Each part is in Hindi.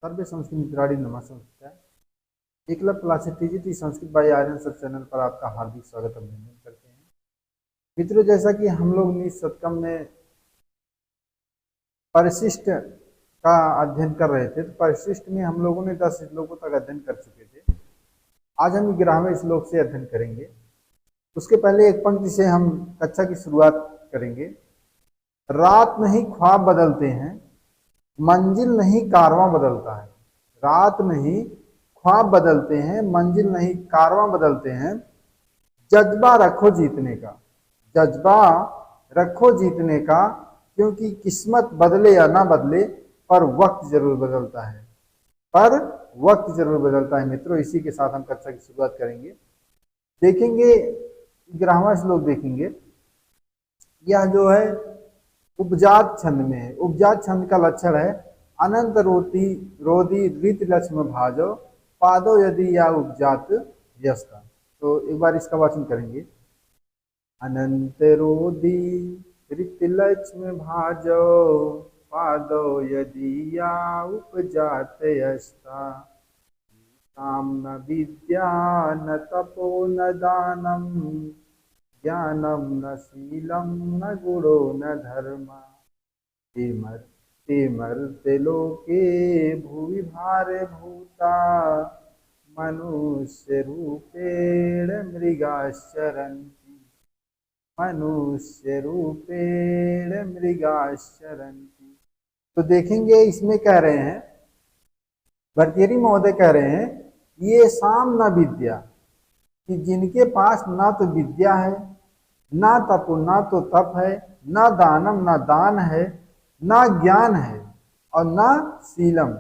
सर्वे संस्कृत मित्राणी नमस्कार। Eklavya classes TGT Sanskrit by Aryan sir channel पर आपका हार्दिक स्वागत अभिनंदन करते हैं। मित्रों, जैसा कि हम लोग निज सत्कम में परिशिष्ट का अध्ययन कर रहे थे, तो परिशिष्ट में हम लोगों ने 10 श्लोकों तक अध्ययन कर चुके थे। आज हम 11वें श्लोक से अध्ययन करेंगे। उसके पहले एक पंक्ति से हम कक्षा की शुरुआत करेंगे। रात नहीं ख्वाब बदलते हैं, मंजिल नहीं कारवां बदलता है। रात नहीं ख्वाब बदलते हैं, मंजिल नहीं कारवां बदलते हैं। जज्बा रखो जीतने का, जज्बा रखो जीतने का, क्योंकि किस्मत बदले या ना बदले पर वक्त जरूर बदलता है, पर वक्त जरूर बदलता है। मित्रों, इसी के साथ हम कक्षा की शुरुआत करेंगे। देखेंगे 11वां श्लोक देखेंगे। यह जो है उपजात छंद में है। उपजात छंद का लक्षण है अनंत रोती रोदी रीत लक्ष्म भाजो पादो यदि या उपजात यस्ता। तो एक बार इसका वाचन करेंगे। अनंत रोदी रीत लक्ष्म भाजो पादो यदि या उपजात यस्ता। न विद्या न तपो न दानम ज्ञानम न शीलम न गुणो न धर्म ते मर्ते लोके भुवि भारे भूता मनुष्य रूपेण मृगाश्चरन्ति, मनुष्य रूपेण मृगाश्चरन्ति। तो देखेंगे, इसमें कह रहे हैं, भर्तृहरि महोदय कह रहे हैं, ये साम न विद्या, कि जिनके पास ना तो विद्या है, ना तपो ना तो तप है, ना दानम ना दान है, ना ज्ञान है, और ना शीलम,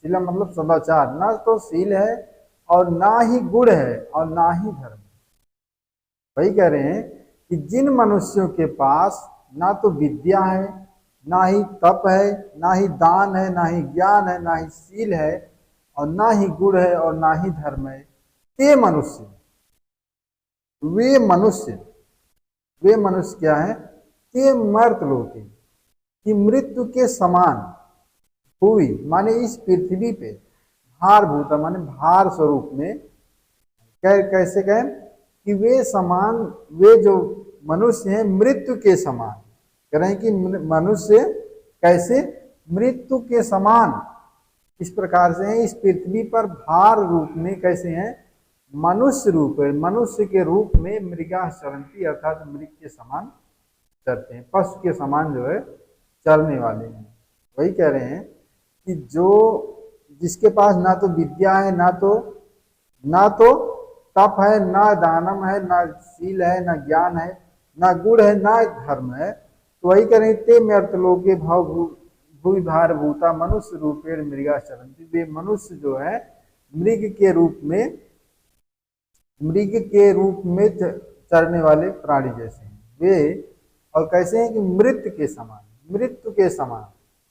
शीलम मतलब सदाचार, ना तो शील है और ना ही गुण है और ना ही धर्म। वही कह रहे हैं कि जिन मनुष्यों के पास ना तो विद्या है, ना ही तप है, ना ही दान है, ना ही ज्ञान है, ना ही शील है, और ना ही गुण है और ना ही धर्म है, ते मनुष्य, वे मनुष्य, वे मनुष्य क्या है? ते मर्त लोके, कि मृत्यु के समान हुई, माने इस पृथ्वी पे भार भूता, माने भार स्वरूप में। कैसे कहें कि वे समान, वे जो मनुष्य हैं मृत्यु के समान। कह रहे हैं कि मनुष्य कैसे? मृत्यु के समान इस प्रकार से हैं, इस पृथ्वी पर भार रूप में। कैसे हैं? मनुष्य रूप है, मनुष्य के रूप में मृगा चरंती, अर्थात मृग के समान चरते हैं, पशु के समान जो है चरने वाले हैं। वही कह रहे हैं कि जो जिसके पास ना तो विद्या है, ना तो तप है, ना दानम है, ना शील है, ना ज्ञान है, ना गुण है, ना धर्म है, तो वही कह रहे हैं, ते मर्तलोके भाव भूवि भार भूता मनुष्य रूपेण मृगा चरंती। वे मनुष्य जो है मृग के रूप में, मृग के रूप में चरने वाले प्राणी जैसे हैं वे। और कैसे हैं कि मृत्यु के समान, मृत्यु के समान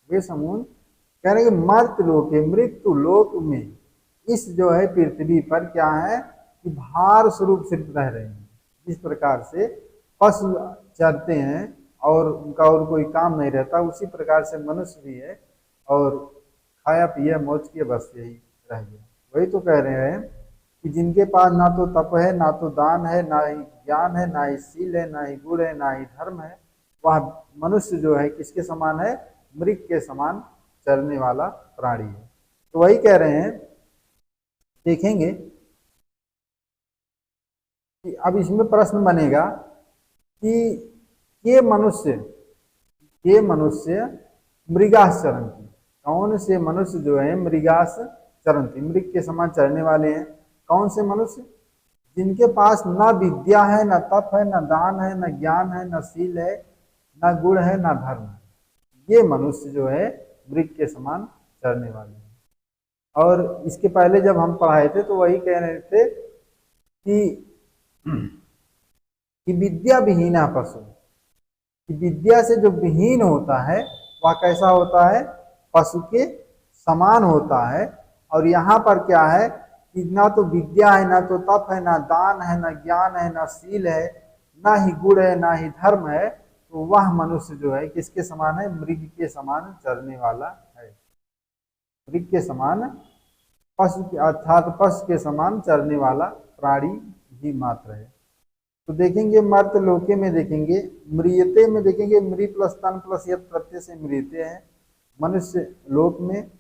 वे समून। कह रहे हैं कि मर्त लोक, मृत्यु लोक में, इस जो है पृथ्वी पर क्या है कि भार स्वरूप से रह रहे हैं। जिस प्रकार से पशु चरते हैं और उनका और कोई काम नहीं रहता, उसी प्रकार से मनुष्य भी है, और खाया पिया मौज किया, बस यही रह गया। वही तो कह रहे हैं कि जिनके पास ना तो तप है, ना तो दान है, ना ही ज्ञान है, ना ही शील है, ना ही गुण है, ना ही धर्म है, वह मनुष्य जो है किसके समान है? मृग के समान चरने वाला प्राणी है। तो वही कह रहे हैं, देखेंगे कि अब इसमें प्रश्न बनेगा कि ये मनुष्य मृगास चरंती, कौन से मनुष्य जो है मृगास चरंती, मृग के समान चरने वाले हैं? कौन से मनुष्य? जिनके पास ना विद्या है, ना तप है, ना दान है, ना ज्ञान है, ना शील है, ना गुण है, ना धर्म है। ये मनुष्य जो है मृग के समान चरने वाले हैं। और इसके पहले जब हम पढ़ाए थे तो वही कह रहे थे कि विद्या विहीना पशु, कि विद्या से जो विहीन होता है वह कैसा होता है? पशु के समान होता है। और यहाँ पर क्या है कि ना तो विद्या है, ना तो तप है, ना दान है, ना ज्ञान है, ना शील है, ना ही गुण है, ना ही धर्म है, तो वह मनुष्य जो है किसके समान है? मृग के समान चरने वाला है। मृग के समान, पशु के अर्थात पशु के समान चरने वाला प्राणी ही मात्र है। तो देखेंगे मर्त लोके में देखेंगे, मृयते में देखेंगे, मृ प्लस तन प्लस यत प्रत्यय से मृयते है मनुष्य लोक में।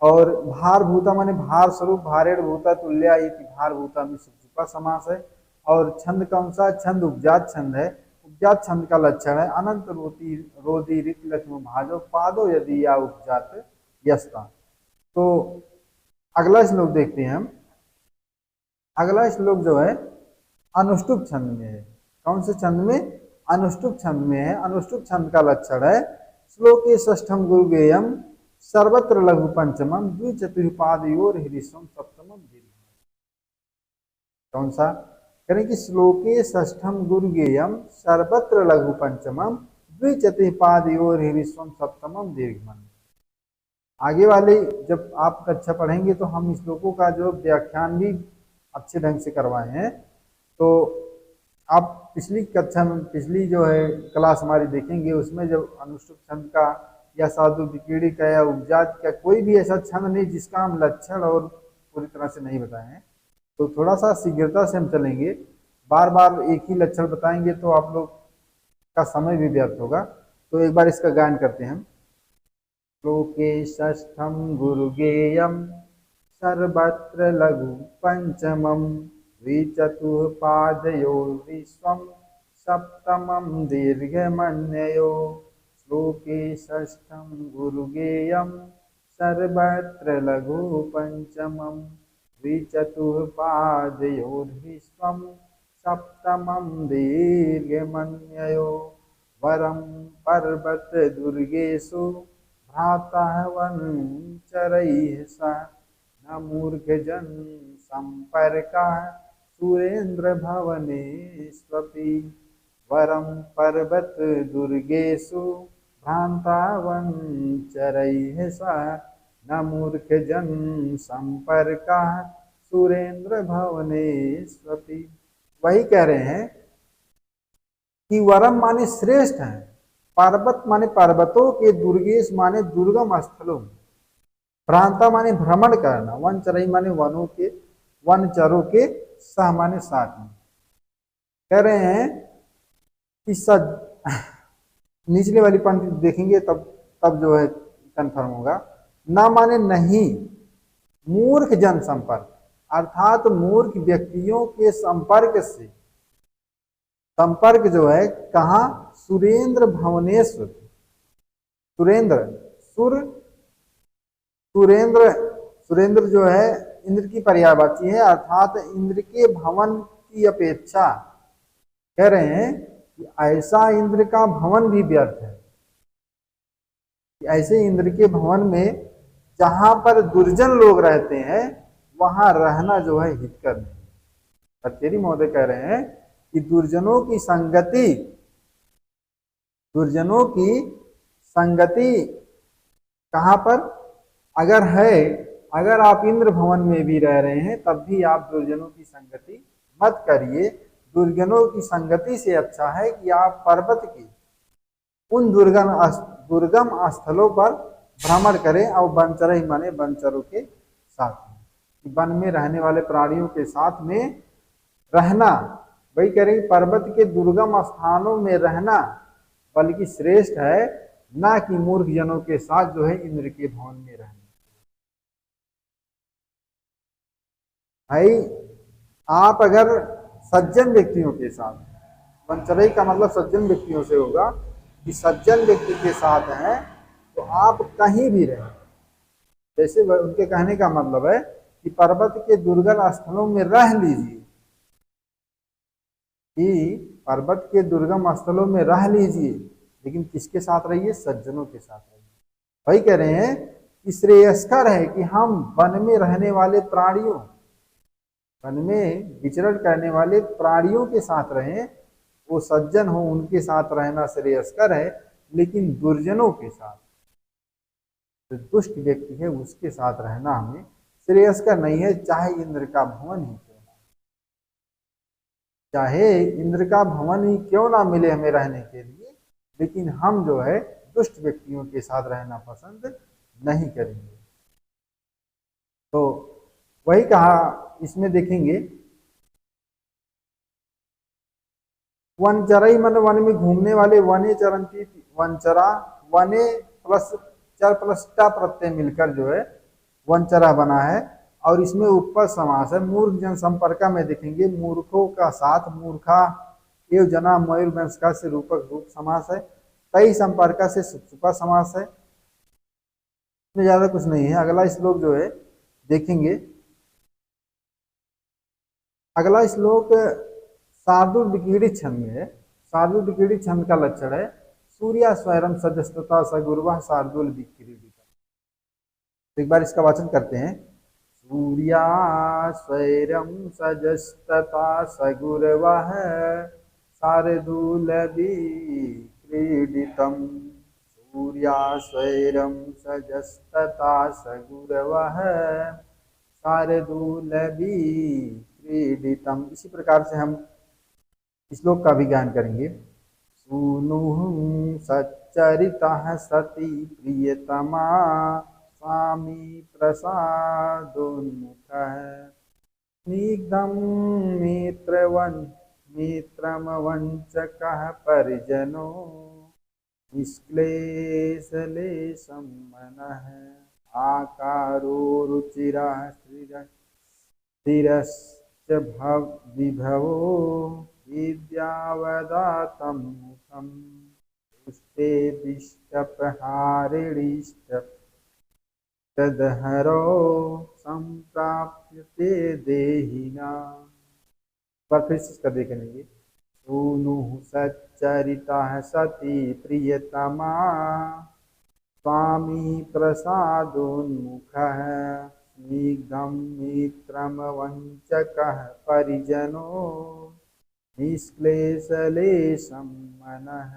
और भार भूता माने भार स्वरूप, भारेण भूता तुल्या इति भार भूता में सुपा समास है। और छंद कौन सा? छंद उपजात छंद है। उपजात छंद का लक्षण है अनंत रोती रोदी ऋत लक्ष्म भाजो पादो यदि या उपजात यस्ता। तो अगला श्लोक देखते हैं हम। अगला श्लोक जो है अनुष्टुप छंद में है। कौन से छंद में? अनुष्टुप छंद में है। अनुष्टुप छंद का लक्षण है श्लोके षष्ठम गुरुगेयम सर्वत्र लघु पंचमम द्विचतुष्पादयोर ह्रीष्वम सप्तमम दीर्घ। कौन सा? करें कि श्लोके षष्ठम गुरुगेयम सर्वत्र लघु पंचमम द्विचतुष्पादयोर ह्रीष्वम सप्तमम दीर्घम। आगे वाले जब आप कक्षा पढ़ेंगे तो हम इस श्लोकों का जो व्याख्यान भी अच्छे ढंग से करवाए हैं। तो आप पिछली कक्षा में, पिछली जो है क्लास हमारी देखेंगे, उसमें जब अनुष्टुप छंद का या साधु विकीर्ण का या उपजात का कोई भी ऐसा छंद नहीं जिसका हम लक्षण और पूरी तरह से नहीं बताए हैं। तो थोड़ा सा शीघ्रता से हम चलेंगे, बार बार एक ही लक्षण बताएंगे तो आप लोग का समय भी व्यर्थ होगा। तो एक बार इसका गायन करते हैं हम। श्लोके षष्ठम गुरुगेयम सर्वत्र लघु पंचमम द्विचतुष्पादयो विश्वम सप्तमम दीर्घमन्ययो। श्लोके षष्ठम गुरुगेयम सर्वत्र लघु पंचमम द्विचतुष्पादयो विश्वम सप्तमं दीर्घमन्ययो। वरं पर्वत दुर्गेषु भ्रातः वनचरैः सह न मूर्खजन संपर्कः सुरेन्द्र भवनेष्वपि। वरं पर्वत दुर्गेषु भ्रातः वनचरैः सह न मूर्खजन संपर्कः सुरेन्द्र भवनेष्वपि। वही कह रहे हैं कि वरम माने श्रेष्ठ है, पर्वत माने पर्वतों के, दुर्गेश माने दुर्गम स्थलों, भ्रांता माने भ्रमण करना, वनचरई माने वनों के, वनचरों के, सह माने साथ में। कह रहे हैं कि निचले वाली पंक्ति देखेंगे तब जो है कंफर्म होगा। ना माने नहीं, मूर्ख जन संपर्क, अर्थात मूर्ख व्यक्तियों के संपर्क से, संपर्क जो है कहाँ? सुरेंद्र भवनेश्वर। सुरेंद्र, सुरेंद्र जो है इंद्र की पर्यायवाची है, अर्थात इंद्र के भवन की अपेक्षा कह रहे हैं कि ऐसा इंद्र का भवन भी व्यर्थ है। ऐसे इंद्र के भवन में जहां पर दुर्जन लोग रहते हैं वहां रहना जो है हितकर नहीं। भर्तृहरि महोदय कह रहे हैं कि दुर्जनों की संगति कहां पर अगर है, अगर आप इंद्र भवन में भी रह रहे हैं तब भी आप दुर्जनों की संगति मत करिए। दुर्जनों की संगति से अच्छा है कि आप पर्वत के उन दुर्गम स्थलों पर भ्रमण करें और वनचरई माने वनचरों के साथ में, वन में रहने वाले प्राणियों के साथ में रहना। वही करें, पर्वत के दुर्गम स्थानों में रहना बल्कि श्रेष्ठ है, ना कि मूर्ख जनों के साथ जो है इंद्र के भवन में रहना। भाई आप अगर सज्जन व्यक्तियों के साथ, वनचरई का मतलब सज्जन व्यक्तियों से होगा, कि सज्जन व्यक्ति के साथ हैं तो आप कहीं भी रहें। जैसे उनके कहने का मतलब है कि पर्वत के दुर्गम स्थलों में रह लीजिए, कि पर्वत के दुर्गम स्थलों में रह लीजिए, लेकिन किसके साथ रहिए? सज्जनों के साथ रहिए। वही कह रहे हैं कि श्रेयस्कर है कि हम वन में रहने वाले प्राणियों, वन में विचरण करने वाले प्राणियों के साथ रहें, वो सज्जन हो उनके साथ रहना श्रेयस्कर है। लेकिन दुर्जनों के साथ, जो दुष्ट व्यक्ति है उसके साथ रहना हमें श्रेयस्कर नहीं है, चाहे इंद्र का भवन ही क्यों ना, चाहे इंद्र का भवन ही क्यों ना मिले हमें रहने के लिए, लेकिन हम जो है दुष्ट व्यक्तियों के साथ रहना पसंद नहीं करेंगे। तो वही कहा, इसमें देखेंगे वनचरई मन वन में घूमने वाले, वने चरंती, वनचरा, वने प्लस चर प्लस टा प्रत्यय मिलकर जो है वनचरा बना है। और इसमें उपपद समास है। मूर्ख जन संपर्क में देखेंगे मूर्खों का साथ, मूर्खा एव जना मयूर वंश का से रूपक रूप समास है। कई संपर्क से सुपा समास है। इसमें ज्यादा कुछ नहीं है। अगला श्लोक जो है देखेंगे, अगला श्लोक शार्दूल विकीर्णित छंद में है। शार्दूल विकीर्णित छंद का लक्षण है सूर्या स्वयं सजस्तता सगुर्वा शार्दूल विकीर्णित। एक बार इसका वाचन करते हैं। सूर्या स्वयं सजस्तता सगुर्वः शार्दूल विकीर्णितम्। सूर्या स्वयं सजस्तता सगुर्वः शार्दूल विकीर्णितम्। इसी प्रकार से हम श्लोक का भी ज्ञान करेंगे। सूनु सच्चरितः सती प्रियतमा स्वामी प्रसादोन्मुखः स्निग्धं मित्रमवञ्चकः परिजनो निष्क्लेशलेशं मनः आकारो रुचिरः स्थिरश्च विभवो विद्यावदातं मुखं पुष्टे दिष्टप्रहारिणीष्ट तदहरो संप्राप्यते देहिना। पर फिर इसका देखेंगे। सूनु सच्चरितः सती प्रियतमा स्वामी प्रसादोन्मुखः स्निग्धं मित्रमवञ्चकः परिजनो निष्क्लेशलेशं मनः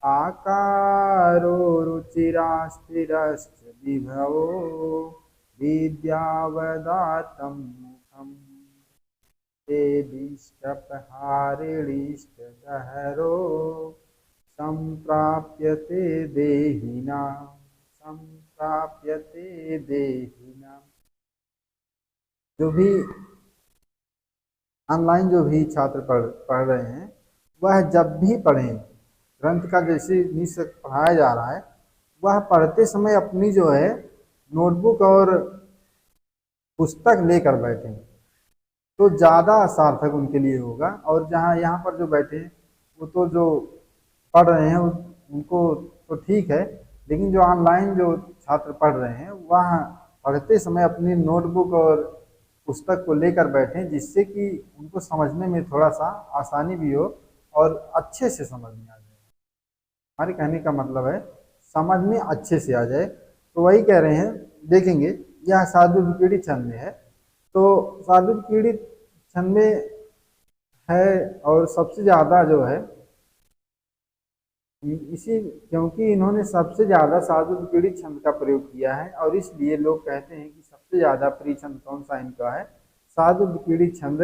आकारो रुचिरास्थिरश्च विभवो विद्यावदातं मुखं ते दिष्टप्रहारिणीष्टदहरो संप्राप्यते देहिना। संप्राप्यते देहिना। जो भी ऑनलाइन जो भी छात्र पढ़ रहे हैं, वह जब भी पढ़ें, ग्रंथ का जैसे निश्चय पढ़ाया जा रहा है, वह पढ़ते समय अपनी जो है नोटबुक और पुस्तक लेकर बैठें, तो ज़्यादा सार्थक उनके लिए होगा। और जहाँ यहाँ पर जो बैठे हैं वो तो जो पढ़ रहे हैं उनको तो ठीक है, लेकिन जो ऑनलाइन जो छात्र पढ़ रहे हैं वह पढ़ते समय अपनी नोटबुक और पुस्तक को लेकर बैठें, जिससे कि उनको समझने में थोड़ा सा आसानी भी हो और अच्छे से समझ में आ जाए। हमारे कहने का मतलब है समझ में अच्छे से आ जाए। तो वही कह रहे हैं, देखेंगे यह शार्दूल विकीर्णित छंद में है। तो शार्दूल विकीर्णित छंद में है और सबसे ज़्यादा जो है इसी, क्योंकि इन्होंने सबसे ज़्यादा शार्दूल विकीर्णित छंद का प्रयोग किया है और इसलिए लोग कहते हैं कि सबसे ज़्यादा प्रिय छंद कौन सा इनका है। शार्दूल विकीर्णित छंद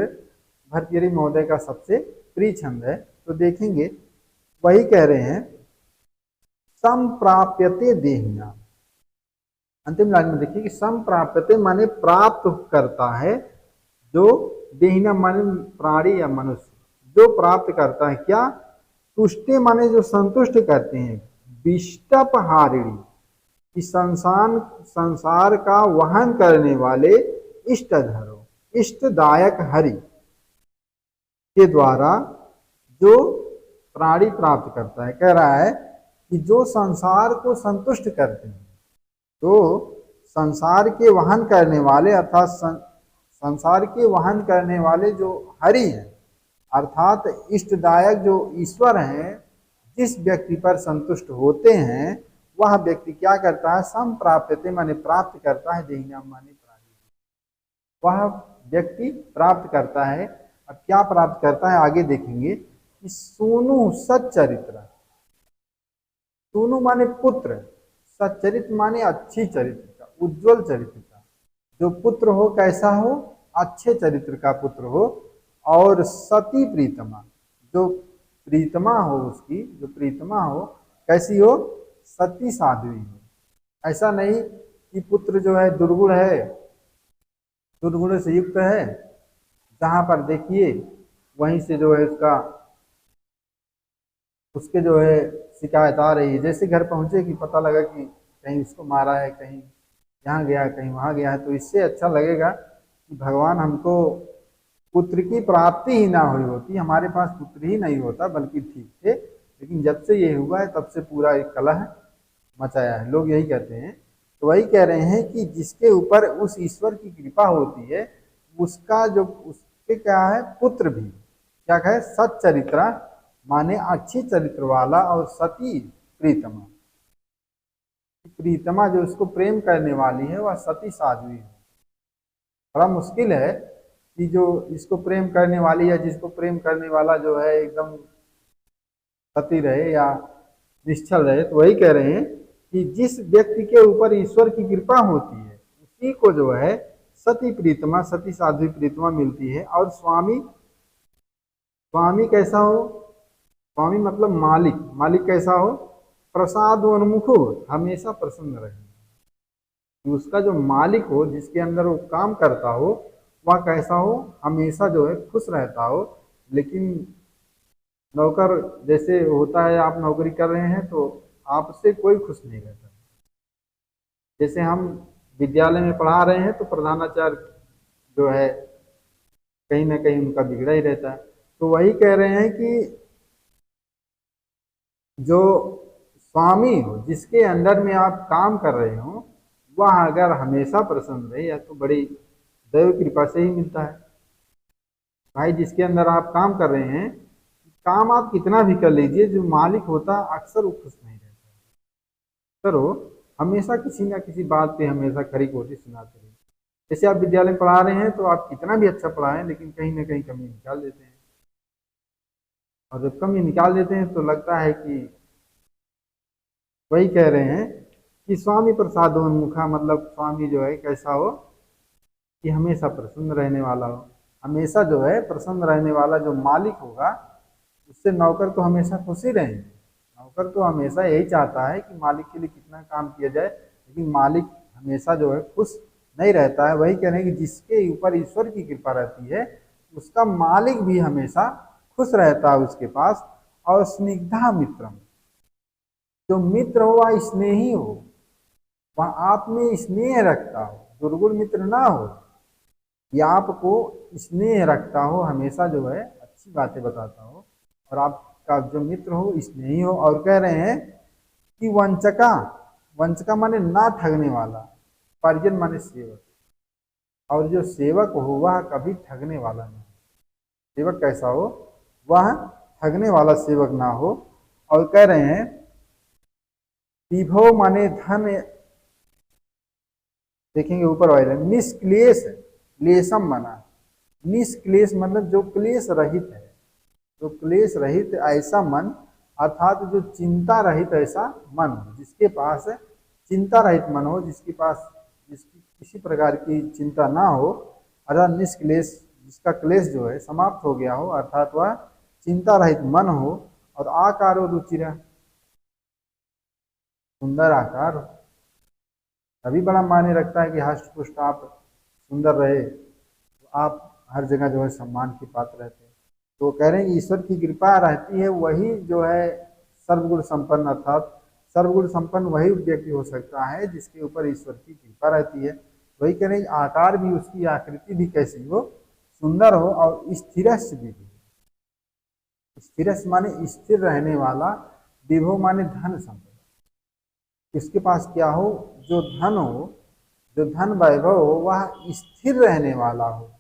भर्तृहरि महोदय का सबसे प्रिय छंद है। तो देखेंगे वही कह रहे हैं संप्राप्यते देहिना। अंतिम लाइन में देखिए कि संप्राप्यते माने प्राप्त करता है, जो देहिना माने प्राणी या मनुष्य, जो प्राप्त करता है क्या, तुष्टे माने जो संतुष्ट करते हैं, विष्टपहारिणी कि संसार का वहन करने वाले, इष्टधरो इष्टदायक हरि के द्वारा जो प्राणी प्राप्त करता है। कह रहा है कि जो संसार को संतुष्ट करते हैं, तो संसार के वहन करने वाले अर्थात संसार के वहन करने वाले जो हरि हैं, अर्थात इष्टदायक जो ईश्वर हैं, जिस व्यक्ति पर संतुष्ट होते हैं वह व्यक्ति क्या करता है, संप्राप्यते माने प्राप्त करता है, देहिना माने प्राणी, वह व्यक्ति प्राप्त करता है। अब क्या प्राप्त करता है आगे देखेंगे कि सूनु सच्चरित्र, सूनु माने पुत्र, सच्चरित माने अच्छी चरित्र का, उज्जवल चरित्र का, जो पुत्र हो कैसा हो, अच्छे चरित्र का पुत्र हो। और सती प्रीतमा, जो प्रीतमा हो उसकी, जो प्रीतमा हो कैसी हो, सती साध्वी हो। ऐसा नहीं कि पुत्र जो है दुर्गुण है दुर्गुण से युक्त है, जहाँ पर देखिए वहीं से जो है उसके जो है शिकायत आ रही है। जैसे घर पहुंचे कि पता लगा कि कहीं उसको मारा है, कहीं यहाँ गया, कहीं वहाँ गया है, तो इससे अच्छा लगेगा कि भगवान हमको पुत्र की प्राप्ति ही ना हुई होती, हमारे पास पुत्र ही नहीं होता, बल्कि ठीक थे, लेकिन जब से ये हुआ है तब से पूरा एक कलह मचाया है। लोग यही कहते हैं। तो वही कह रहे हैं कि जिसके ऊपर उस ईश्वर की कृपा होती है, उसका जो उसके क्या है, पुत्र भी क्या कहे, सच्चरित्रा माने अच्छी चरित्र वाला, और सती प्रीतमा, प्रीतमा जो उसको प्रेम करने वाली है वह सती साध्वी है। बड़ा मुश्किल है कि जो इसको प्रेम करने वाली है, जिसको प्रेम करने वाला जो है एकदम सती रहे या निश्चल रहे। तो वही कह रहे हैं कि जिस व्यक्ति के ऊपर ईश्वर की कृपा होती है उसी को जो है सती प्रीतमा, सती साध्वी प्रीतमा मिलती है। और स्वामी, स्वामी कैसा हो, स्वामी मतलब मालिक, मालिक कैसा हो, प्रसाद उन्मुख हो, हमेशा प्रसन्न रहे। उसका जो मालिक हो, जिसके अंदर वो काम करता हो, वह कैसा हो, हमेशा जो है खुश रहता हो। लेकिन नौकर जैसे होता है, आप नौकरी कर रहे हैं तो आपसे कोई खुश नहीं रहता। जैसे हम विद्यालय में पढ़ा रहे हैं तो प्रधानाचार्य जो है कहीं ना कहीं उनका बिगड़ा ही रहता है। तो वही कह रहे हैं कि जो स्वामी हो, जिसके अंडर में आप काम कर रहे हो, वह अगर हमेशा प्रसन्न रहे, या तो बड़ी दैव कृपा से ही मिलता है। भाई जिसके अंदर आप काम कर रहे हैं, काम आप कितना भी कर लीजिए, जो मालिक होता अक्सर वो खुश नहीं रहता। करो हमेशा किसी ना किसी बात पे हमेशा खरी खोटी सुनाते रहिए। जैसे आप विद्यालय में पढ़ा रहे हैं तो आप कितना भी अच्छा पढ़ाएं, लेकिन कहीं ना कहीं कमी निकाल देते हैं। और जब कमी निकाल देते हैं तो लगता है कि वही कह रहे हैं कि स्वामी प्रसादोन्मुखा, मतलब स्वामी जो है कैसा हो कि हमेशा प्रसन्न रहने वाला हो। हमेशा जो है प्रसन्न रहने वाला जो मालिक होगा, उससे नौकर तो हमेशा खुश ही रहेंगे। नौकर तो हमेशा यही चाहता है कि मालिक के लिए कितना काम किया जाए, लेकिन मालिक हमेशा जो है खुश नहीं रहता है। वही कह रहे हैं कि जिसके ऊपर ईश्वर की कृपा रहती है, उसका मालिक भी हमेशा खुश रहता है उसके पास। और स्निग्धा मित्रम, जो मित्र हो वह स्नेही हो, वह आप में स्नेह रखता हो, दुर्गुण मित्र ना हो, या आपको स्नेह रखता हो, हमेशा जो है अच्छी बातें बताता हो, और आपका जो मित्र हो स्नेही हो। और कह रहे हैं कि वंचका, वंचका माने ना ठगने वाला, परिजन माने सेवक, और जो सेवक हो वह कभी ठगने वाला नहीं। सेवक कैसा हो, वह ठगने वाला सेवक ना हो। और कह रहे हैं विभव माने धन, देखेंगे ऊपर वाले, निष्क्लेश, क्लेशम बना, निष्क्लेश मतलब जो क्लेश रहित है, जो क्लेश रहित ऐसा मन, अर्थात जो चिंता रहित ऐसा मन हो, जिसके पास चिंता रहित मन हो, जिसके पास जिसकी किसी प्रकार की चिंता ना हो, अर्थात निष्क्लेश, जिसका क्लेश जो है समाप्त हो गया हो, अर्थात वह चिंता रहित मन हो। और आकार और रुचिरा, सुंदर आकार, तभी बड़ा मायने रखता है कि हष्ट पुष्ट आप सुंदर रहे तो आप हर जगह जो है सम्मान के पात्र रहते हैं। तो कह रहे हैं ईश्वर की कृपा रहती है, वही जो है सर्वगुण संपन्न, अर्थात सर्वगुण संपन्न वही व्यक्ति हो सकता है जिसके ऊपर ईश्वर की कृपा रहती है। वही कह रहे हैं आकार भी, उसकी आकृति भी कैसी हो, सुंदर हो, और स्थिरस्य भी, स्थिरस्य माने स्थिर रहने वाला, विभव माने धन संपदा, इसके पास क्या हो, जो धन हो, जो धन वैभव हो, वह स्थिर रहने वाला हो।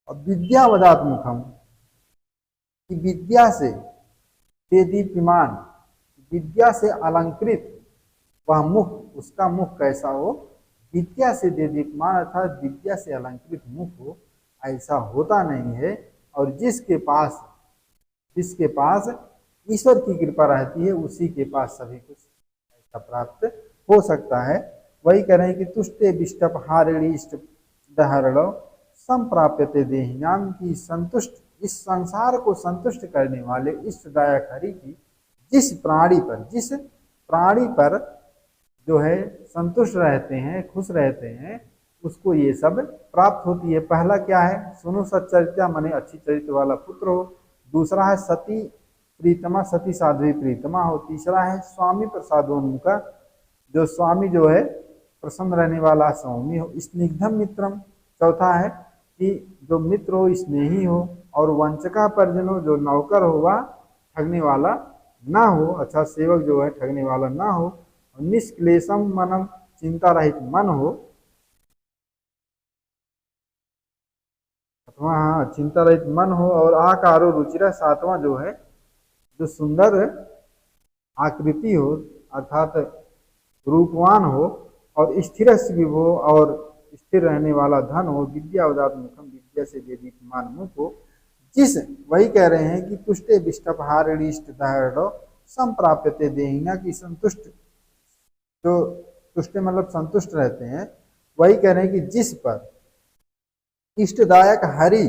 और विद्यावदात्मुखम, कि विद्या से दीप्यमान, विद्या से अलंकृत वह मुख, उसका मुख कैसा हो, विद्या से दीप्यमान अर्थात विद्या से अलंकृत मुख हो, ऐसा होता नहीं है। और जिसके पास ईश्वर की कृपा रहती है, उसी के पास सभी कुछ ऐसा प्राप्त हो सकता है। वही कह रहे हैं कि तुष्टे विष्टप हारिणी इष्ट दहरणो संप्राप्यते देहिनाम, की संतुष्ट, इस संसार को संतुष्ट करने वाले इष्टदायक हरि की जिस प्राणी पर जो है संतुष्ट रहते हैं, खुश रहते हैं, उसको ये सब प्राप्त होती है। पहला क्या है, सुनो सच्चरित्रा माने अच्छी चरित्र वाला पुत्र हो। दूसरा है सती प्रीतमा, सती साध्वी प्रीतमा हो। तीसरा है स्वामी प्रसादोन्मुखा, जो स्वामी जो है प्रसन्न रहने वाला स्वामी हो। स्निग्धम मित्रम, चौथा है कि जो मित्र हो स्नेही हो। और वंचका परिजन हो, जो नौकर हो वह ठगने वाला ना हो, अच्छा सेवक जो है ठगने वाला ना हो। निष्क्लेशम मनम, चिंता रहित मन हो। अथवा हाँ चिंता रहित मन हो। और आकारो रुचिरा, सातवां जो है जो सुंदर आकृति हो अर्थात रूपवान हो। और स्थिर विभो, और स्थिर रहने वाला धन हो। विद्या उदात मुखम, विद्या से दीप्यमान मुख हो। जिस वही कह रहे हैं कि तुष्टे विष्टपहारिष्ट दहड़ो संप्राप्यते देहिना, की संतुष्ट जो तुष्टे मतलब संतुष्ट रहते हैं, वही कह रहे हैं कि जिस पर इष्टदायक हरि,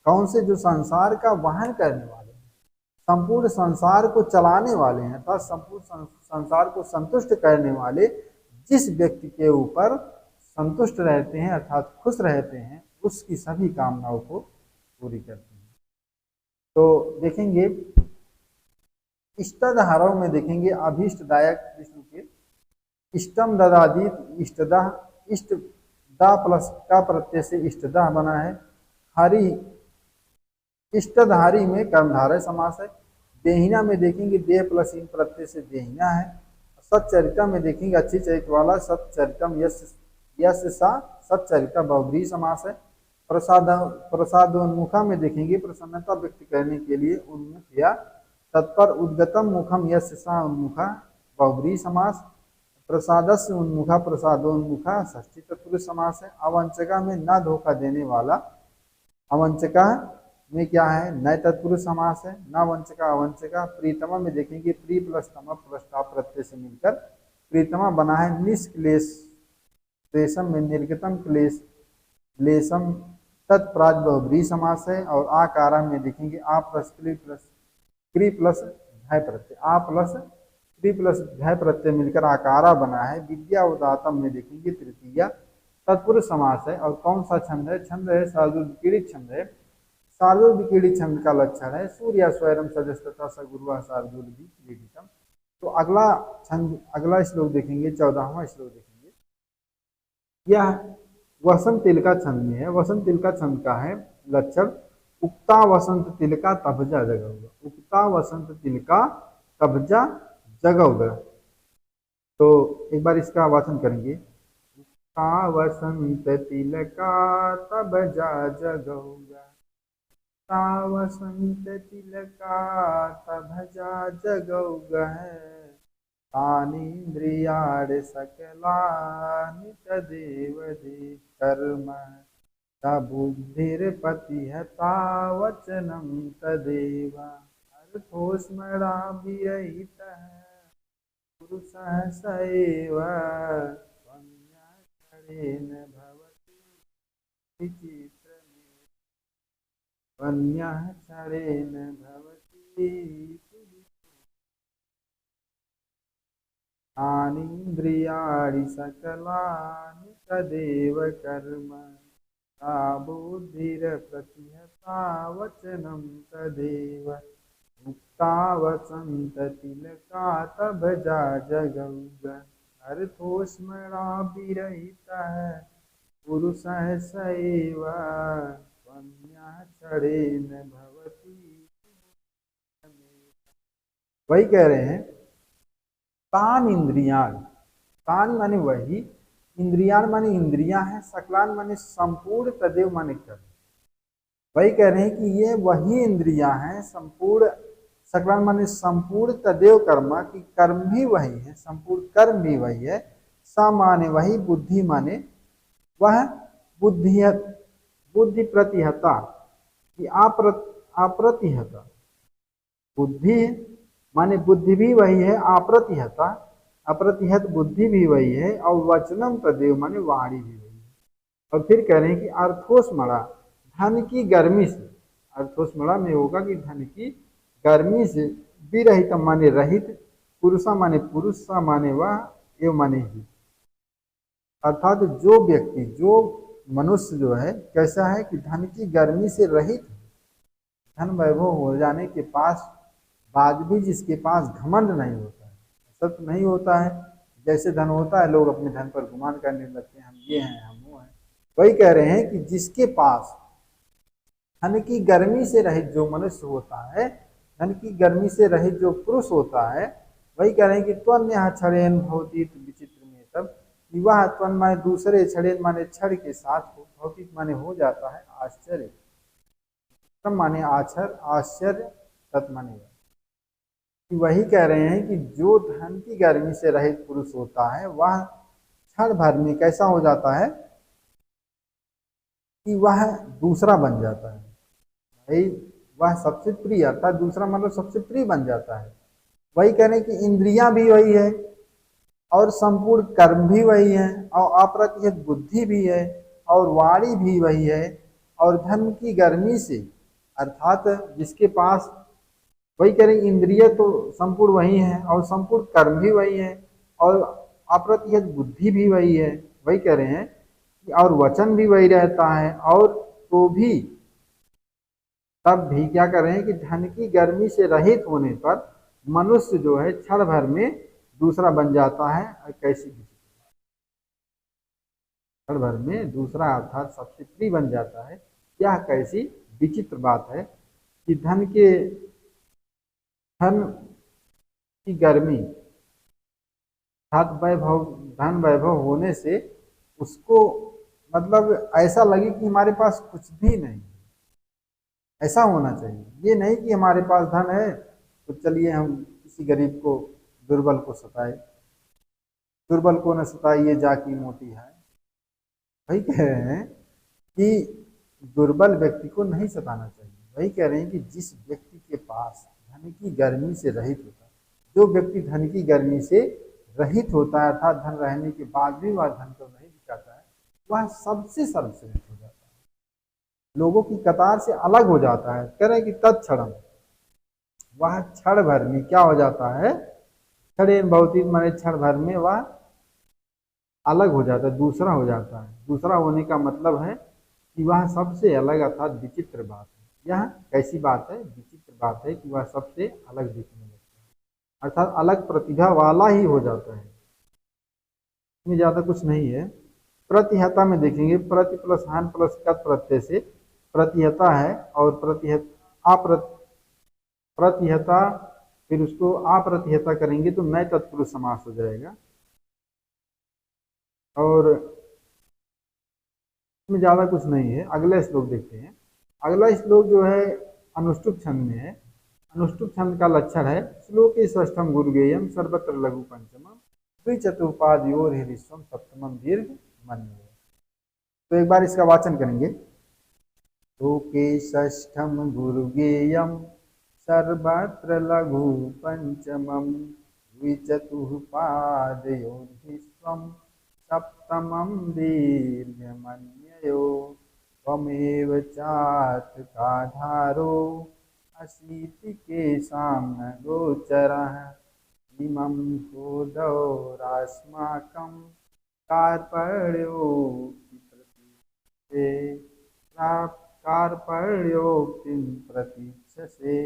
कौन से, जो संसार का वहन करने वाले हैं, संपूर्ण संसार को चलाने वाले हैं, अर्थात संपूर्ण संसार को संतुष्ट करने वाले जिस व्यक्ति के ऊपर संतुष्ट रहते हैं अर्थात खुश रहते हैं, उसकी सभी कामनाओं को पूरी करते हैं। तो देखेंगे इष्टदहारों में देखेंगे अभीष्टदायक विष्णु के इष्टम ददादीत, इष्टदा, इष्ट दा प्लस का प्रत्यय से इष्टदा बना है। हरि इष्टधारी में कर्मधारय समास है। देहिना में देखेंगे देह प्लस इन प्रत्यय से देहिना है। सच्चरिता में देखेंगे अच्छी चरित्र वाला, सच्चरितम यश यश सा सच्चरिता बहुब्रीहि समास है। प्रसादोन्मुखा में देखेंगे प्रसन्नता व्यक्त करने के लिए उन्मुख या तत्पर। उद्गतम मुखम यश सा उन्मुखा बहुब्रीहि समास। प्रसादस्य उन्मुखा प्रसादोन्मुखा षष्ठी तत्पुरुष समास है। अवंचका में न धोखा देने वाला, अवंचका में क्या है नए तत्पुरुष समास है। न वंचका अवंचका। प्रीतमा में देखेंगे प्री प्लस तम प्लस टा प्रत्यय से मिलकर प्रीतमा बना है। निष्क्लेश क्लेशम में निर्गतम क्लेश लेशम तत्प्राज बहुब्रीहि समास है। और आकारा में देखेंगे आ प्लस क्री प्लस भय प्रत्यय, आ प्लस क्री प्लस भय प्रत्यय मिलकर आकारा बना है। विद्या उदातम में देखेंगे तृतीया तत्पुरुष समास है। और कौन सा छंद है, छंद है शार्दूल छंद है। शार्दूल विकीर्णित छंद का लक्षण है सूर्य स्वयं सजस्तता सगुरुआ शार्दूल विकीर्णितम। तो अगला छंद, अगला श्लोक देखेंगे 14वां श्लोक देखेंगे। यह वसंत तिलका छंद में है। वसंत तिलका छंद का है लक्षण उक्ता वसंत तिलका तभजा जगौगा। उक्ता वसंत तिलका तभजा जगौगा। तो एक बार इसका वाचन करेंगे। उक्ता वसंत तिलका तभजा जगौगा, उक्ता वसंत तिलका तभजा जगौगा। तानीन्द्रियाणि सकलानि तदेव दे कर्म, बुद्धिर्पतिहता वचनम तदेव। अर्थोस्मराभिरहितः पुरुषः सैव, वन्याक्षरेण भवति विचित्रमेव, वन्याक्षरेण भवति। तानीन्द्रियाणि सकलानि तदेव कर्म, बुद्धिर्प्रतिहता वचनम तदेव। मुक्ता वसंत तिलका तभजा जगौगा, अर्थोस्मराभिरहितः पुरुषः सैव, वन्याक्षरेण भवति। वही कह रहे हैं तान इंद्रियान, तान माने वही, इंद्रियान माने इंद्रियां हैं, सकलान माने संपूर्ण, तदेव माने कर्म। वही कह रहे हैं कि ये वही इंद्रियां हैं संपूर्ण, सकलान माने संपूर्ण, तदेव कर्म की कर्म भी वही है, संपूर्ण कर्म भी वही है। स माने वही, बुद्धि माने वह, बुद्धि बुद्धि प्रतिहता की अप्रतिहता। बुद्धि माने बुद्धि भी वही है, अप्रतिहता अप्रतिहत बुद्धि भी वही है। और वचनम तदेव माने वाणी भी वही है। और फिर कह रहे हैं कि अर्थोस्मरा, धन की गर्मी से, अर्थोस्मरा में होगा कि धन की गर्मी से, विरहित माने रहित, पुरुषा माने पुरुष, सा माने वह, एव माने ही। अर्थात जो व्यक्ति, जो मनुष्य जो है कैसा है कि धन की गर्मी से रहित, धन वैभव हो जाने के बाद भी जिसके पास घमंड नहीं होता है, ऐसा तो नहीं होता है। जैसे धन होता है लोग अपने धन पर गुमान करने लगते हैं, हम ये हैं हम वो हैं। वही कह रहे हैं कि जिसके पास धन की गर्मी से रहित जो मनुष्य होता है, धन की गर्मी से रहित जो पुरुष होता है, वही कह रहे हैं कि त्वन्य क्षणेन भवति विचित्र में तब, विवाह त्वन माने दूसरे, क्षणेन माने क्षण के साथ, भौतिक माने हो जाता है आश्चर्य, तब माने आश्चर्य, तत् माने वही कह रहे हैं कि जो धन की गर्मी से रहित पुरुष होता है वह क्षण भर में कैसा हो जाता है कि वह दूसरा बन जाता है। भाई वह सबसे प्रिय, अर्थात दूसरा मतलब सबसे प्रिय बन जाता है। वही कह रहे हैं कि इंद्रियां भी वही है और संपूर्ण कर्म भी वही है और अप्रतिहत बुद्धि भी है और वाणी भी वही है, और धन की गर्मी से अर्थात जिसके पास, वही कह रहे हैं इंद्रिय तो संपूर्ण वही है और संपूर्ण कर्म भी वही है और अप्रतिहत बुद्धि भी वही है। वही कह रहे हैं कि और वचन भी वही रहता है, और तो भी तब भी क्या कर रहे हैं कि धन की गर्मी से रहित होने पर मनुष्य जो है क्षण भर में दूसरा बन जाता है। और कैसी क्षण भर में दूसरा अर्थात सबसे प्रिय बन जाता है। यह कैसी विचित्र बात है कि धन की गर्मी अर्थात वैभव, धन वैभव होने से उसको मतलब ऐसा लगे कि हमारे पास कुछ भी नहीं, ऐसा होना चाहिए। ये नहीं कि हमारे पास धन है तो चलिए हम किसी गरीब को, दुर्बल को सताए, दुर्बल को न सताइए जाकी मोती है। वही कह रहे हैं कि दुर्बल व्यक्ति को नहीं सताना चाहिए। वही कह रहे हैं कि जिस व्यक्ति के पास धन की गर्मी से रहित होता है, जो व्यक्ति धन की गर्मी से रहित होता है अर्थात धन रहने के बाद भी वह धन को नहीं दिखाता है, वह सबसे सर्वश्रेष्ठ हो जाता है, लोगों की कतार से अलग हो जाता है। कह रहे हैं कि तत्क्षणम, वह क्षण भर में क्या हो जाता है, क्षणेन भवति माने क्षण भर में वह अलग हो जाता है, दूसरा हो जाता है। दूसरा होने का मतलब है कि वह सबसे अलग अर्थात विचित्र बात है। यह कैसी बात है, विचित्र बात है कि वह सबसे अलग दिखने लगता है, अर्थात अलग प्रतिभा वाला ही हो जाता है। इसमें ज्यादा कुछ नहीं है। प्रतिहता में देखेंगे, प्रति प्लस हान प्लस कत प्रत्यय से प्रतिहता है, और प्रतिहता, फिर उसको अप्रतिहता करेंगे तो नए तत्पुरुष समास हो जाएगा। और इसमें ज्यादा कुछ नहीं है। अगला श्लोक देखते हैं। अगला श्लोक जो है अनुष्टुप छंद में है। अनुष्टुप छंद का लक्षण है श्लोक षष्ठम गुरुगेयम सर्वत्र लघु पंचमम द्विचतुपादयोर विश्वम सप्तमम दीर्घ मन। तो एक बार इसका वाचन करेंगे। श्लोके षष्ठम गुरुगेयम सर्वत्र लघु पंचमम द्विचतुपादयोर विश्वम सप्तमं दीर्घमन्ययो त्वमेव चात्काधारो अशीतिकेशां न गोचरः इमं भूदौरास्माकं कार्पण्योक्तिं प्रतीक्षसे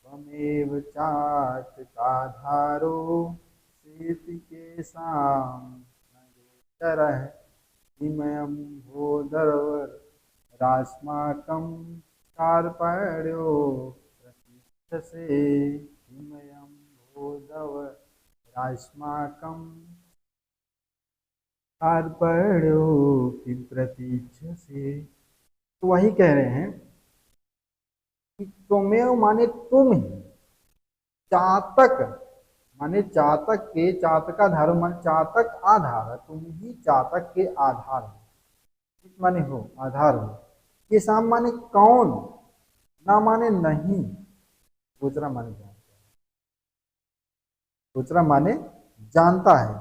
त्वमेव चात्काधारो अशीतिकेशां इमयं भूधरवरास्माकं कार्पण्यो प्रतीक्षसे इमयं भूधरवरास्माकं कार्पण्यो किं प्रतीक्षसे। तो वही कह रहे हैं कि त्वमेव माने तुम ही, चातक माने चातक के, चातका धारो मान चातक आधार, तुम ही चातक के आधार हो, माने हो आधार हो। ये साम माने कौन, ना माने नहीं, दूसरा माने जानता है, दूसरा माने जानता है।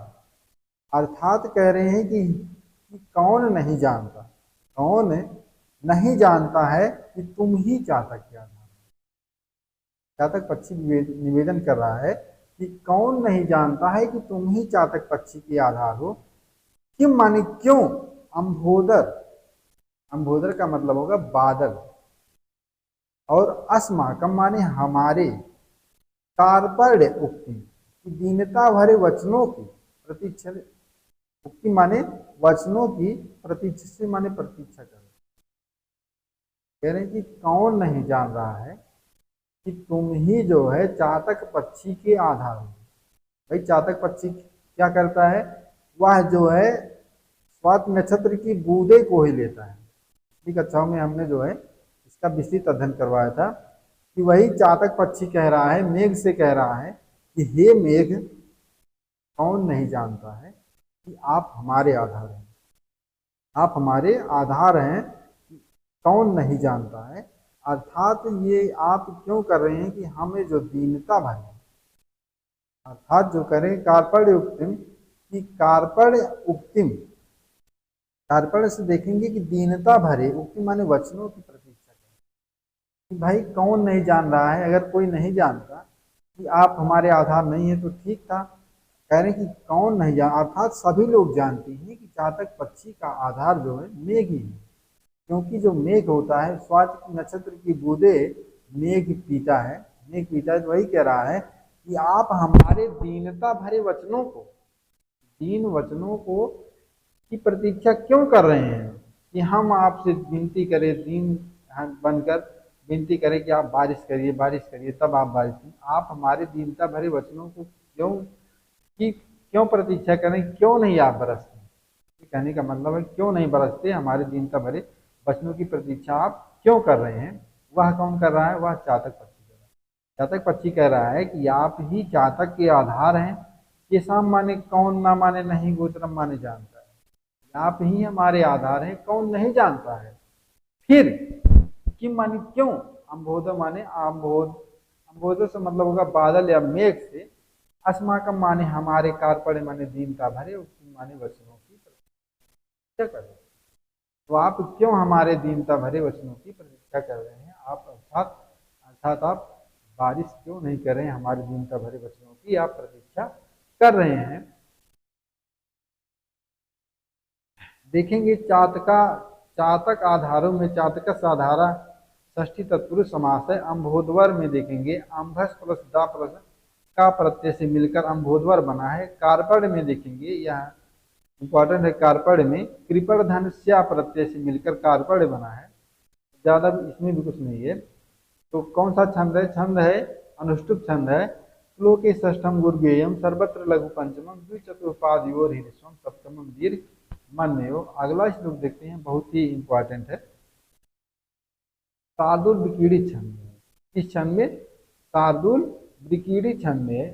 अर्थात कह रहे हैं कि कौन नहीं जानता, कौन नहीं जानता है कि तुम ही चातक के आधार हो। चातक पक्षी निवेदन कर रहा है कि कौन नहीं जानता है कि तुम ही चातक पक्षी के आधार हो। किम माने क्यों, अंबोदर, अंबोदर का मतलब होगा बादल, और अस्माकम माने हमारे, कार्पण्य उक्ति की दीनता भरे वचनों की प्रतीक्षा, उक्ति माने वचनों की, प्रतीक्षा से माने प्रतीक्षा करो। कह रहे हैं कि कौन नहीं जान रहा है कि तुम ही जो है चातक पक्षी के आधार हो। भाई चातक पक्षी क्या करता है, वह जो है स्वाति नक्षत्र की बूंदे को ही लेता है। पिछली कक्षाओं में हमने जो है इसका विस्तृत अध्ययन करवाया था कि वही चातक पक्षी कह रहा है, मेघ से कह रहा है कि हे मेघ, कौन नहीं जानता है कि आप हमारे आधार हैं, आप हमारे आधार हैं, कौन नहीं जानता है। अर्थात ये आप क्यों कर रहे हैं कि हमें जो दीनता भरे, अर्थात जो करें कार्पण्य उक्तिम, कि कार्पण्य उक्तिम, कार्पण्य से देखेंगे कि दीनता भरे, उक्ति माने वचनों की प्रतीक्षा करें कि भाई कौन नहीं जान रहा है। अगर कोई नहीं जानता कि आप हमारे आधार नहीं है तो ठीक था, कह रहे हैं कि कौन नहीं जान, अर्थात सभी लोग जानते हैं कि चातक पक्षी का आधार जो है मेघ ही है, क्योंकि जो मेघ होता है स्वाति नक्षत्र की बूंदे मेघ पीता है, मेघ पीता है। तो वही कह रहा है कि आप हमारे दीनता भरे वचनों को, दीन वचनों को की प्रतीक्षा क्यों कर रहे हैं, कि हम आपसे विनती करें, दीन बनकर विनती करें कि आप बारिश करिए, बारिश करिए, तब आप बारिश करें। आप हमारे दीनता भरे वचनों को क्यों की क्यों प्रतीक्षा करें, क्यों नहीं आप बरसते। कहने का मतलब है क्यों नहीं बरसते, हमारे दीनता भरे वचनों की प्रतीक्षा आप क्यों कर रहे हैं। वह कौन कर रहा है, वह चातक पक्षी कर रहा है। चातक पक्षी कह रहा है कि आप ही चातक के आधार हैं। ये साम माने कौन, ना माने नहीं, गोचरम माने जानता है। आप ही हमारे आधार हैं, कौन नहीं जानता है। फिर किम माने क्यों, अंबोध माने आम्बोध, अंबोध से मतलब होगा बादल या मेघ से, अस्माकम माने हमारे, कार्पण्य माने दीनता भरे, उक्ति माने वचनों की प्रतीक्षा कर रहे हैं। तो आप क्यों हमारे दीनता भरे वचनों की प्रतीक्षा कर रहे हैं, आप अर्थात अर्थात आप बारिश क्यों नहीं कर रहे हैं, हमारे दीनता भरे वचनों की आप प्रतीक्षा कर रहे हैं। देखेंगे चातका, चातक आधारों में चातक आधारा षष्ठी तत्पुरुष समास है। अम्भोधवर में देखेंगे अम्भस प्लस दा प्लस का प्रत्यय से मिलकर अम्भोधवर बना है। कार्पण्य में देखेंगे, यह इंपॉर्टेंट है, कार्पण्य में कृपण धन स्या प्रत्यय से मिलकर कार्पण्य बना है। ज्यादा इसमें भी कुछ नहीं है। तो कौन सा छंद है, छंद है अनुष्टुप छंद है। श्लोके षष्ठम गुरुगेयम सर्वत्र लघु पंचमम द्विचतुर्पादयोर ह्रस्वम सप्तमम दीर्घ मन्यो। अगला श्लोक देखते हैं, बहुत ही इंपॉर्टेंट है। शार्दुल विकीड़ी छंद है, इस छंद में शार्दुल विकीड़ी छंद में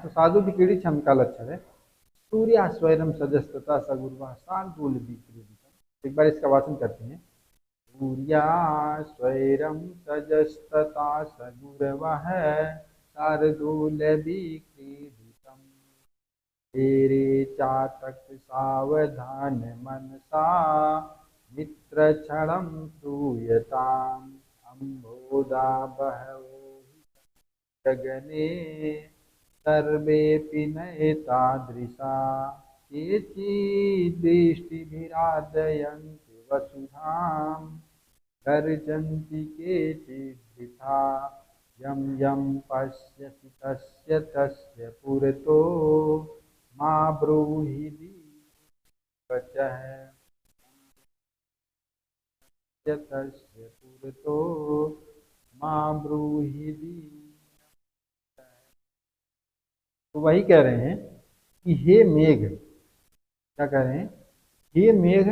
तो शार्दुल विकीड़ी छंद का लक्षण है सूर्या स्वयं सजस्तता सगुर्वा शार्दुल विकीड़ी। एक बार इसका वाचन करते हैं। सूर्या स्वयं सजस्तता सगुर्वः शार्दूल विक्रीडितम्। तेरे चातक सावधान मनसा मित्र क्षणं श्रूयताम्। अम्बोधा बहवो गगने सर्वेऽपि नयतादृशा केचिद्दृष्टिभिरादयन्ति वसुधां गर्जन्ति केचिद्वृथा। यं यं पश्यसि तस्य तस्य पुरतो मा ब्रूहि वचः तस्य पुरतो मा ब्रूहि। तो वही कह रहे हैं कि हे मेघ, क्या कह रहे हैं, हे मेघ,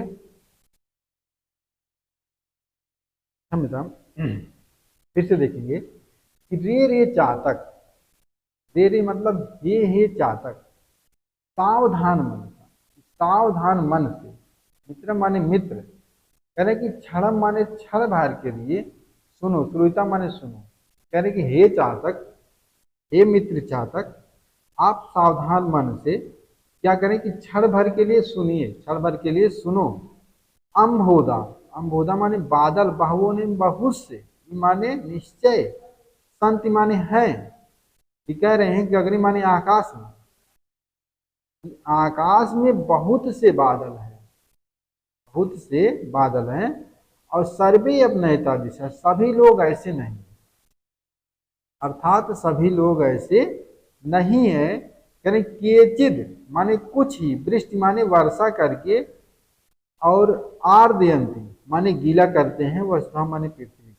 फिर से देखेंगे कि रे चातक, रे मतलब हे चातक, सावधान मन, सावधान मन से, मित्र माने मित्र, कह रहे कि क्षण माने क्षण भार के लिए सुनो, श्रोता माने सुनो। कह रहे कि हे चातक, हे मित्र चातक, आप सावधान मन से क्या करें कि क्षण भर के लिए सुनिए, क्षण भर के लिए सुनो। अम्भोदा, अम्भोदा माने बादल, बहुओं ने बहुत से, माने निश्चय, संति माने है, कह रहे हैं कि अग्नि माने आकाश में, आकाश में बहुत से बादल हैं, बहुत से बादल हैं, और सर्वे अपनयता दिशा, सभी लोग ऐसे नहीं, अर्थात सभी लोग ऐसे नहीं है। यानी केचिद माने कुछ ही, वृष्टि माने वर्षा करके, और आर्द्यंती माने गीला करते हैं, वस्तुतः माने पृथ्वी को।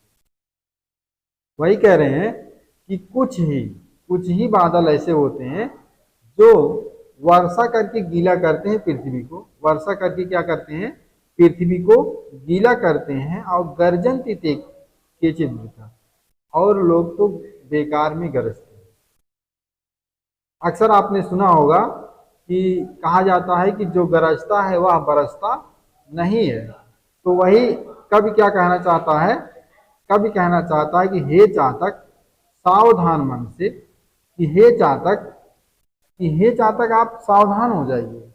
वही कह रहे हैं कि कुछ ही बादल ऐसे होते हैं जो वर्षा करके गीला करते हैं पृथ्वी को, वर्षा करके क्या करते हैं, पृथ्वी को गीला करते हैं। और गर्जंती ते केचिद वृथा, और लोग तो बेकार में गरजते हैं। अक्सर आपने सुना होगा कि कहा जाता है कि जो गरजता है वह बरसता नहीं है। तो वही कवि क्या कहना चाहता है, कवि कहना चाहता है कि हे चातक सावधान मन से, कि हे चातक आप सावधान हो जाइए,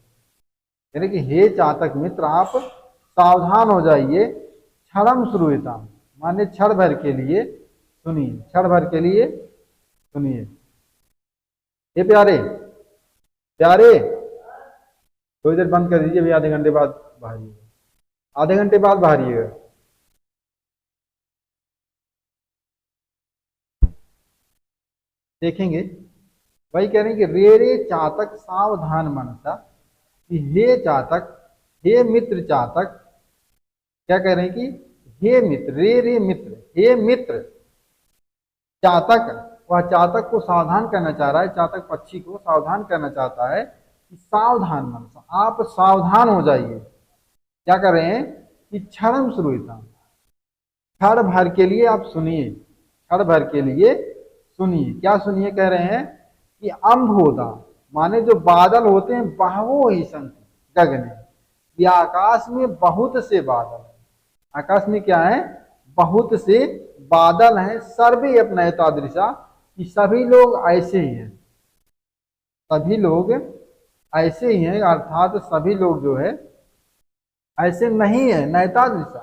यानी कि हे चातक मित्र आप सावधान हो जाइए। क्षणम श्रूयता माने क्षण भर के लिए सुनिए, क्षण भर के लिए सुनिए। ये प्यारे प्यारे, थोड़ी देर बंद कर दीजिए, अभी आधे घंटे बाद बाहरिएगा, आधे घंटे बाद बाहरिएगा। देखेंगे वही कह रहे हैं कि रे रे चातक सावधान मनसा, कि हे चातक, हे मित्र चातक, क्या कह रहे हैं कि हे मित्र, रे रे मित्र, हे मित्र चातक, वह चातक को सावधान करना चाह रहा है, चातक पक्षी को सावधान करना चाहता है कि सावधान मनसा आप सावधान हो जाइए। क्या कर रहे हैं कि क्षण श्रूयता, क्षण भर के लिए आप सुनिए, क्षण भर के लिए सुनिए। क्या सुनिए, कह रहे हैं कि अम्भोदा माने जो बादल होते हैं, बहवो ही संति गगने, ये आकाश में बहुत से बादल हैं, आकाश में क्या है, बहुत से बादल हैं। सर्वे अपनयता दृशा, कि सभी लोग ऐसे ही हैं, सभी लोग ऐसे ही हैं, अर्थात सभी लोग जो है ऐसे नहीं है, नयता दृशा,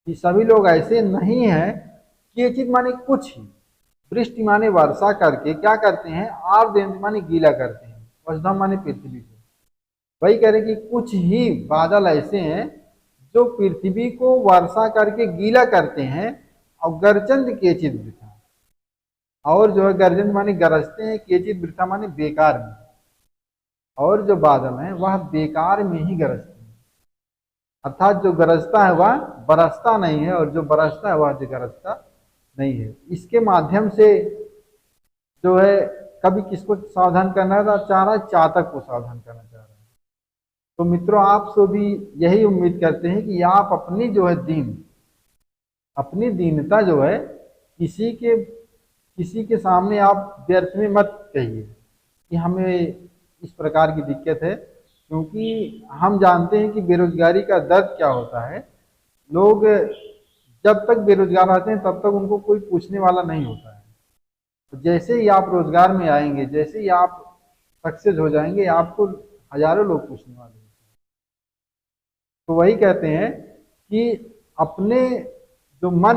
कि सभी लोग ऐसे नहीं है। केचित माने कुछ ही, वृष्टि माने वर्षा करके क्या करते हैं, आर्द्यंत माने गीला करते हैं, वसुधा माने पृथ्वी को। वही कह रहे कि कुछ ही बादल ऐसे हैं जो पृथ्वी को वर्षा करके गीला करते हैं। और गर्जंत केचित वृथा, और जो है गर्जंत माने गरजते हैं, केचित वृथा माने बेकार में, और जो बादल हैं वह बेकार में ही गरजते हैं, अर्थात जो गरजता है वह बरसता नहीं है, और जो बरसता है वह गरजता नहीं है। इसके माध्यम से जो है कभी किसको सावधान करना चाह रहा है, चातक को सावधान करना चाह रहा है। तो मित्रों आपसे भी यही उम्मीद करते हैं कि आप अपनी जो है अपनी दीनता जो है किसी के सामने आप व्यर्थ में मत कहिए कि हमें इस प्रकार की दिक्कत है, क्योंकि हम जानते हैं कि बेरोजगारी का दर्द क्या होता है। लोग जब तक बेरोजगार रहते हैं तब तक उनको कोई पूछने वाला नहीं होता है। तो जैसे ही आप रोजगार में आएंगे, जैसे ही आप सक्सेस हो जाएंगे, आपको हजारों लोग पूछने वाले हैं। तो वही कहते हैं कि अपने जो मन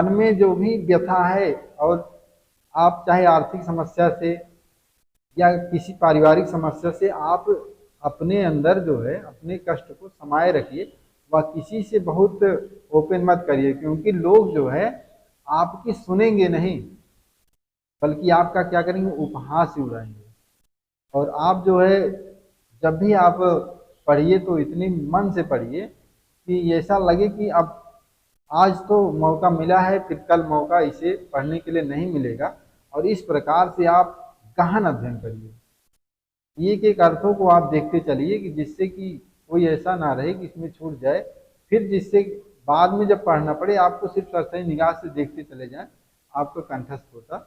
में जो भी व्यथा है, और आप चाहे आर्थिक समस्या से या किसी पारिवारिक समस्या से, आप अपने अंदर जो है अपने कष्ट को समाये रखिए, वह किसी से बहुत ओपन मत करिए, क्योंकि लोग जो है आपकी सुनेंगे नहीं, बल्कि आपका क्या करेंगे, उपहास ही उड़ाएंगे। और आप जो है जब भी आप पढ़िए तो इतनी मन से पढ़िए कि ऐसा लगे कि अब आज तो मौका मिला है, फिर कल मौका इसे पढ़ने के लिए नहीं मिलेगा। और इस प्रकार से आप गहन अध्ययन करिए, एक एक अर्थों को आप देखते चलिए, कि जिससे कि कोई ऐसा ना रहे कि इसमें छूट जाए, फिर जिससे बाद में जब पढ़ना पड़े आपको सिर्फ सरसरी निगाह से देखते चले जाएं, आपको कंठस्थ होता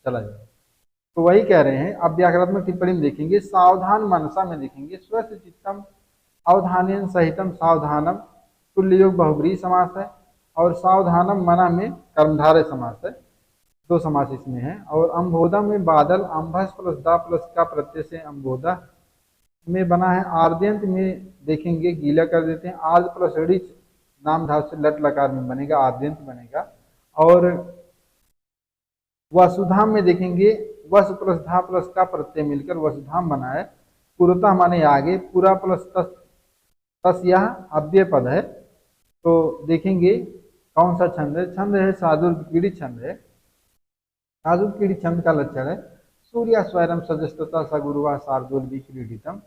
चला जाए। तो वही कह रहे हैं। अब व्याकरणात्मक टिप्पणी में देखेंगे, सावधान मनसा में देखेंगे, स्वस्थ चित्तम अवधानेन सहितम सावधानम तुल्य योग बहुब्रीहि समास है, और सावधानम मना में कर्मधारय समास है, दो समास इसमें है। और अम्बोधा में बादल अम्भस प्लस दा प्लस का प्रत्यय से अम्बोधा में बना है। आर्द्यंत में देखेंगे गीला कर देते हैं, आर्द प्लस ऋच नाम धातु से लट लकार में बनेगा, आर्द्यंत बनेगा। और वसुधा में देखेंगे वस प्लस धा प्लस का प्रत्यय मिलकर वसुधाम बना है। पुरता माने आगे, पूरा प्लस तस, तस यह अव्यय पद है। तो देखेंगे कौन सा छंद है। छंद है साधुर्कीड़ी छंद है। साधुर्कीड़ी छंद का लक्षण है सूर्या स्वयं सजस्तता सगुरुवा शार्दुल विक्रीडितम।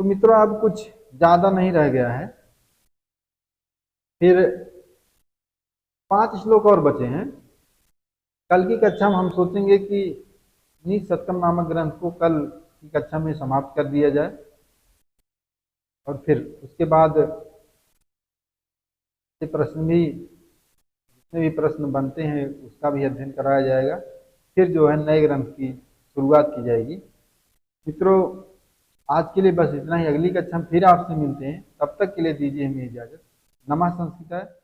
तो मित्रों अब कुछ ज्यादा नहीं रह गया है, फिर 5 श्लोक और बचे हैं। कल की कक्षा में हम सोचेंगे कि नीच सत्कम नामक ग्रंथ को कल की कक्षा में समाप्त कर दिया जाए, और फिर उसके बाद प्रश्न भी, जितने भी प्रश्न बनते हैं उसका भी अध्ययन कराया जाएगा। फिर जो है नए ग्रंथ की शुरुआत की जाएगी। मित्रों आज के लिए बस इतना ही। अगली कक्षा में फिर आपसे मिलते हैं, तब तक के लिए दीजिए हमें इजाजत। नमः संस्कृत।